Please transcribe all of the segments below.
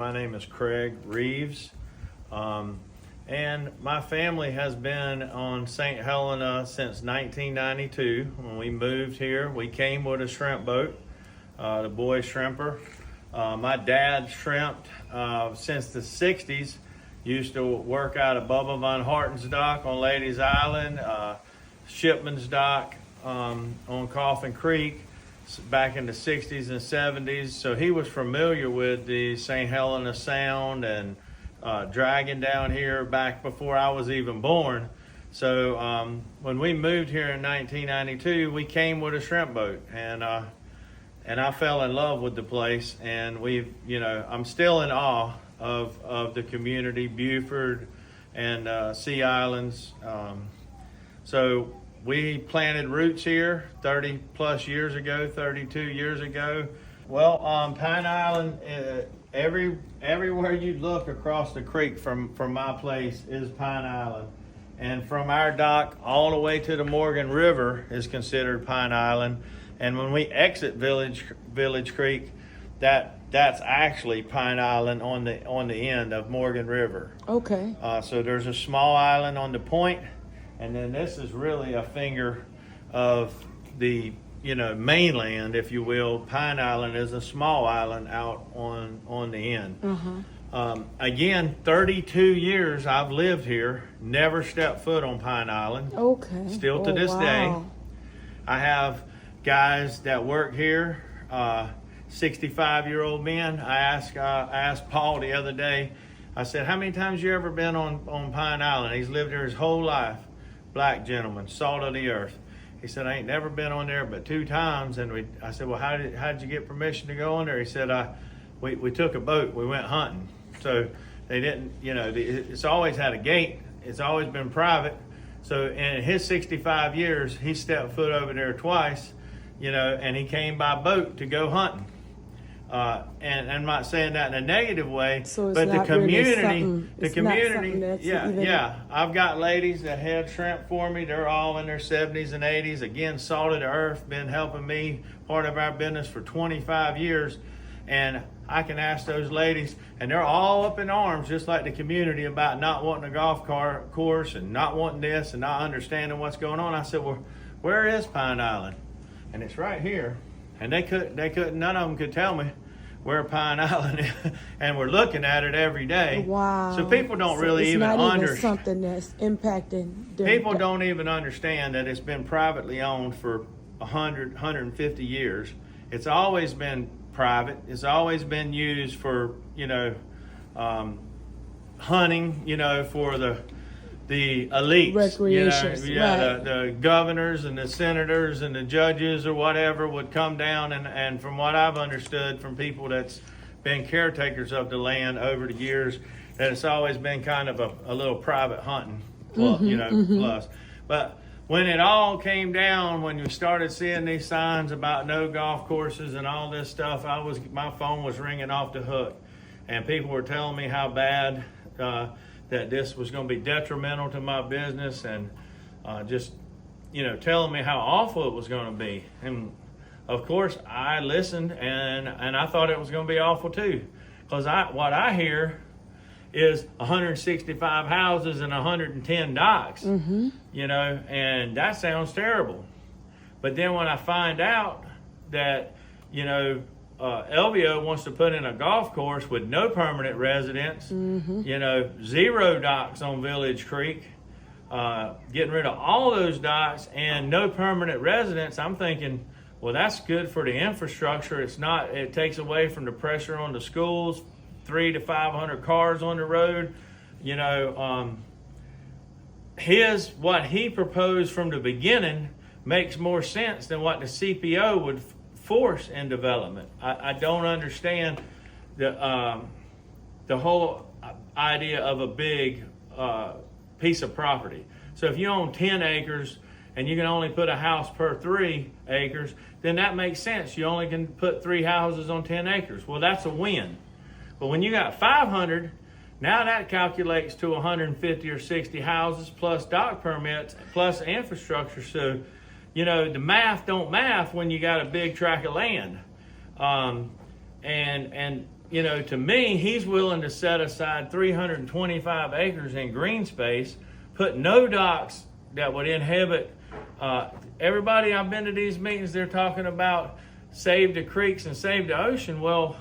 My name is Craig Reaves, and my family has been on St. Helena since 1992. When we moved here, we came with a shrimp boat, the boy shrimper. My dad shrimped since the 60s, used to work out of Bubba Von Harten's dock on Ladies Island, Shipman's dock on Coffin Creek, back in the 60s and 70s. So he was familiar with the St. Helena Sound and dragging down here back before I was even born. So when we moved here in 1992, we came with a shrimp boat, and I fell in love with the place. And I'm still in awe of the community, Buford and Sea Islands. So we planted roots here 30 plus years ago, 32 years ago. Well, Pine Island, everywhere you look across the creek from my place is Pine Island. And from our dock all the way to the Morgan River is considered Pine Island. And when we exit Village Creek, that's actually Pine Island on the end of Morgan River. Okay. So there's a small island on the point, and then this is really a finger of the mainland, if you will. Pine Island is a small island out on the end. Again, 32 years I've lived here, never stepped foot on Pine Island. Okay. Still to this day. I have guys that work here, 65-year-old men. I asked Paul the other day, I said, how many times you ever been on Pine Island? He's lived here his whole life. Black gentleman, salt of the earth. He said, I ain't never been on there but 2 times. And I said, well, how did you get permission to go on there? He said, we took a boat, we went hunting. So they didn't, it's always had a gate. It's always been private. So in his 65 years, he stepped foot over there twice, and he came by boat to go hunting. And I'm not saying that in a negative way, so but the community, really I've got ladies that head shrimp for me. They're all in their 70s and 80s. Again, salt of the earth, been helping me, part of our business for 25 years. And I can ask those ladies, and they're all up in arms, just like the community, about not wanting a golf course and not wanting this and not understanding what's going on. I said, well, where is Pine Island? And it's right here. And they couldn't, none of them could tell me where Pine Island is, and we're looking at it every day. Wow. So people don't really even understand. It's something that's impacting them. People don't even understand that it's been privately owned for 150 years. It's always been private. It's always been used for, hunting, for the elites, recreations, right. The governors and the senators and the judges or whatever would come down, and from what I've understood from people that's been caretakers of the land over the years, that it's always been kind of a little private hunting, plus. But when it all came down, when you started seeing these signs about no golf courses and all this stuff, my phone was ringing off the hook, and people were telling me how bad that this was going to be detrimental to my business, and just telling me how awful it was going to be. And of course I listened, and I thought it was going to be awful too, because what I hear is 165 houses and 110 docks, and that sounds terrible. But then when I find out that LVO wants to put in a golf course with no permanent residents, 0 docks on Village Creek, getting rid of all those docks and no permanent residents, I'm thinking, well, that's good for the infrastructure. It takes away from the pressure on the schools, 300 to 500 cars on the road. What he proposed from the beginning makes more sense than what the CPO would force in development. I don't understand the whole idea of a big piece of property. So if you own 10 acres and you can only put a house per 3 acres, then that makes sense. You only can put 3 houses on 10 acres. Well, that's a win. But when you got 500, now that calculates to 150 or 60 houses plus dock permits plus infrastructure. So the math don't math when you got a big tract of land. And you know, to me, he's willing to set aside 325 acres in green space, put no docks that would inhibit, everybody I've been to these meetings, they're talking about save the creeks and save the ocean. Well,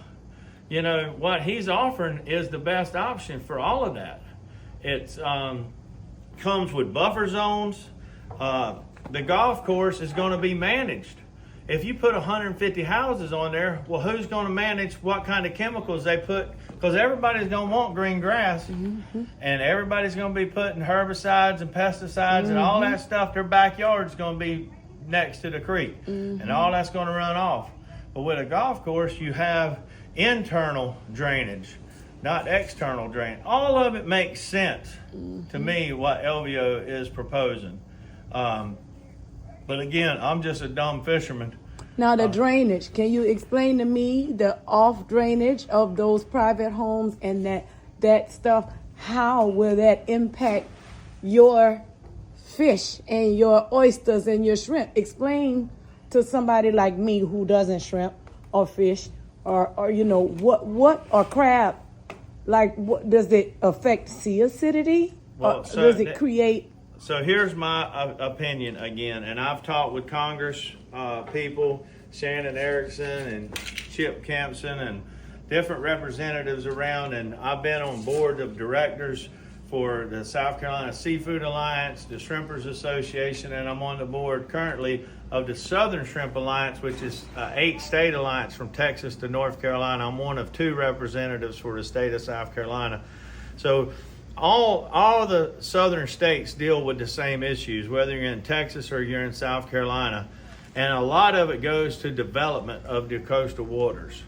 you know, what he's offering is the best option for all of that. It's comes with buffer zones. The golf course is going to be managed. If you put 150 houses on there, well, who's going to manage what kind of chemicals they put? Because everybody's going to want green grass, and everybody's going to be putting herbicides and pesticides and all that stuff. Their backyard's going to be next to the creek, and all that's going to run off. But with a golf course, you have internal drainage, not external drain. All of it makes sense to me, what Elvio is proposing. But again, I'm just a dumb fisherman. Now the drainage, can you explain to me the off drainage of those private homes and that stuff? How will that impact your fish and your oysters and your shrimp? Explain to somebody like me who doesn't shrimp or fish or you know, what or crab, like what does it affect sea acidity? Well, or does it create? So here's my opinion again, and I've talked with Congress people, Shannon Erickson and Chip Campson and different representatives around, and I've been on board of directors for the South Carolina Seafood Alliance, the Shrimpers Association, and I'm on the board currently of the Southern Shrimp Alliance, which is an 8-state alliance from Texas to North Carolina. I'm one of 2 representatives for the state of South Carolina. So all the southern states deal with the same issues, whether you're in Texas or you're in South Carolina. And a lot of it goes to development of the coastal waters.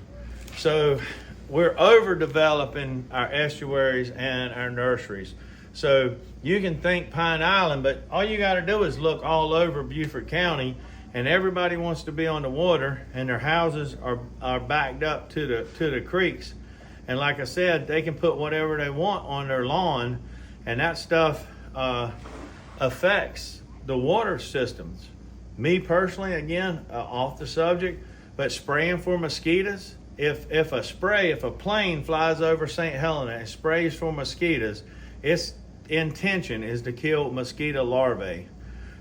So we're overdeveloping our estuaries and our nurseries. So you can think Pine Island, but all you got to do is look all over Beaufort County, and everybody wants to be on the water, and their houses are backed up to the creeks. And like I said, they can put whatever they want on their lawn, and that stuff affects the water systems. Me personally, again, off the subject, but spraying for mosquitoes. If a plane flies over St. Helena and sprays for mosquitoes, its intention is to kill mosquito larvae.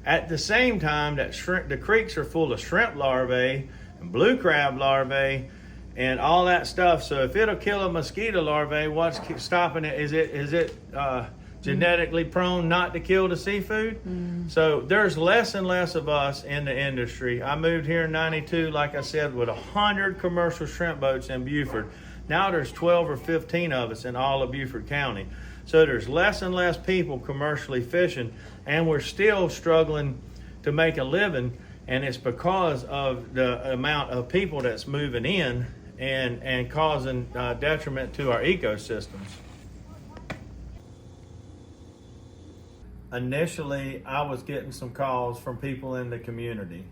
At the same time, the creeks are full of shrimp larvae and blue crab larvae and all that stuff. So if it'll kill a mosquito larvae, what's stopping it? Is it genetically prone not to kill the seafood? So there's less and less of us in the industry. I moved here in 92, like I said, with 100 commercial shrimp boats in Beaufort. Now there's 12 or 15 of us in all of Beaufort County. So there's less and less people commercially fishing, and we're still struggling to make a living, and it's because of the amount of people that's moving in and causing detriment to our ecosystems. Initially, I was getting some calls from people in the community,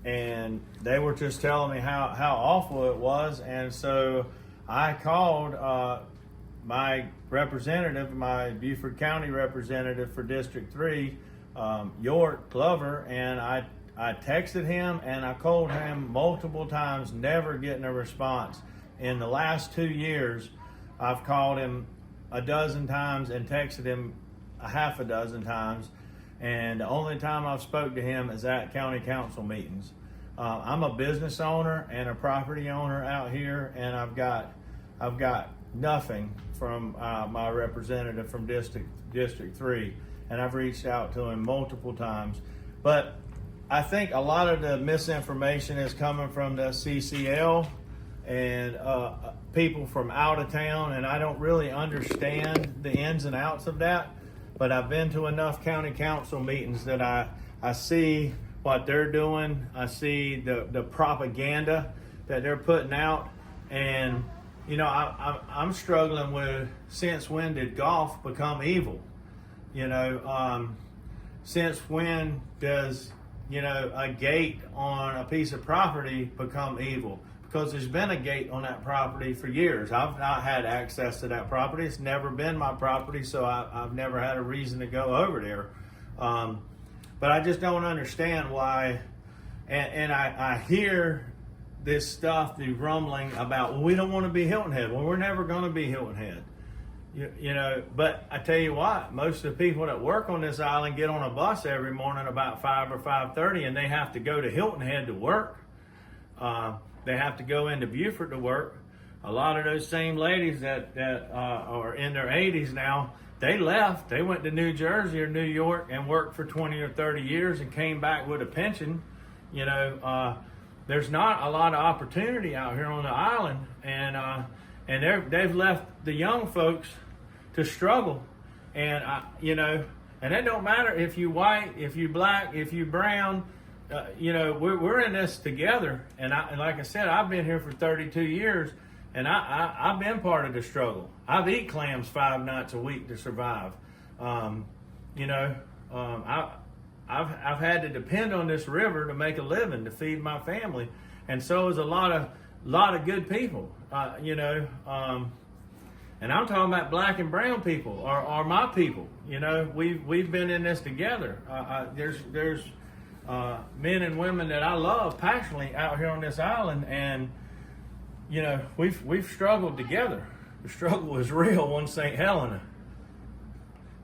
and they were just telling me how awful it was. And so I called my representative, my Beaufort County representative for District 3, York Glover, and I texted him and I called him multiple times, never getting a response. In the last 2 years, I've called him a dozen times and texted him a half a dozen times, and the only time I've spoke to him is at county council meetings. I'm a business owner and a property owner out here, and I've got nothing from my representative from District 3, and I've reached out to him multiple times. But I think a lot of the misinformation is coming from the CCL and people from out of town, and I don't really understand the ins and outs of that. But I've been to enough county council meetings that I see what they're doing. I see the propaganda that they're putting out. And, you know, I'm struggling with, since when did golf become evil? You know, since when does, you know, a gate on a piece of property become evil? Because there's been a gate on that property for years. I've not had access to that property. It's never been my property, so I've never had a reason to go over there. But I just don't understand why. And I hear this stuff, the rumbling about, well, we don't want to be Hilton Head. Well, we're never going to be Hilton Head. You know, but I tell you what, most of the people that work on this island get on a bus every morning about 5 or 5:30, and they have to go to Hilton Head to work. They have to go into Beaufort to work. A lot of those same ladies that are in their 80s now, they left. They went to New Jersey or New York and worked for 20 or 30 years and came back with a pension. You know, there's not a lot of opportunity out here on the island, and they've left the young folks to struggle. And you know, and it don't matter if you white, if you black, if you brown. You know, we're in this together. And like I said, I've been here for 32 years, and I've been part of the struggle. I've eaten clams 5 nights a week to survive. You know, I've had to depend on this river to make a living, to feed my family, and so is a lot of good people. You know, and I'm talking about black and brown people, are my people. You know, we've been in this together. There's men and women that I love passionately out here on this island, and you know, we've struggled together. The struggle is real on St. Helena.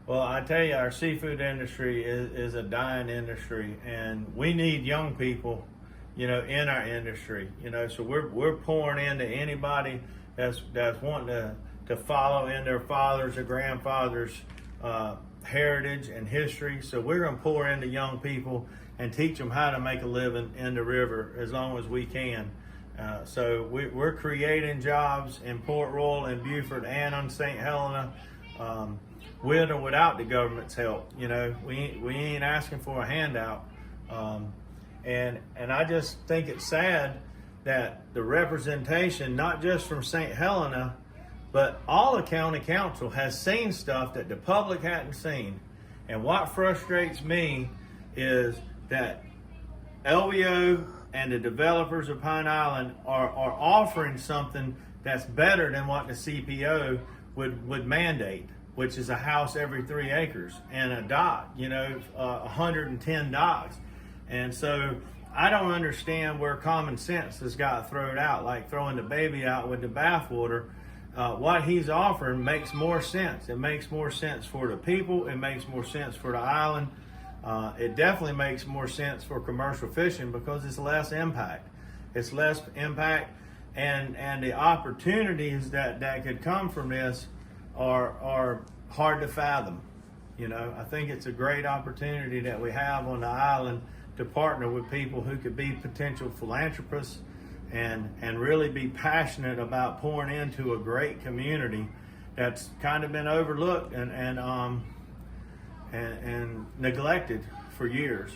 Well, I tell you, our seafood industry is a dying industry, and we need young people, you know, in our industry. You know, so we're pouring into anybody that's wanting to follow in their fathers or grandfathers' heritage and history. So we're going to pour into young people and teach them how to make a living in the river as long as we can. So we're creating jobs in Port Royal and Beaufort and on St. Helena, with or without the government's help. You know, we ain't asking for a handout. And I just think it's sad that the representation, not just from St. Helena, but all the county council has seen stuff that the public hadn't seen. And what frustrates me is that LVO and the developers of Pine Island are offering something that's better than what the CPO would mandate, which is a house every 3 acres and a dock, you know, 110 docks. And so I don't understand where common sense has got thrown out, like throwing the baby out with the bathwater. What he's offering makes more sense. It makes more sense for the people. It makes more sense for the island. It definitely makes more sense for commercial fishing because it's less impact. It's less impact, and the opportunities that could come from this are hard to fathom. You know, I think it's a great opportunity that we have on the island to partner with people who could be potential philanthropists and really be passionate about pouring into a great community that's kind of been overlooked and neglected for years.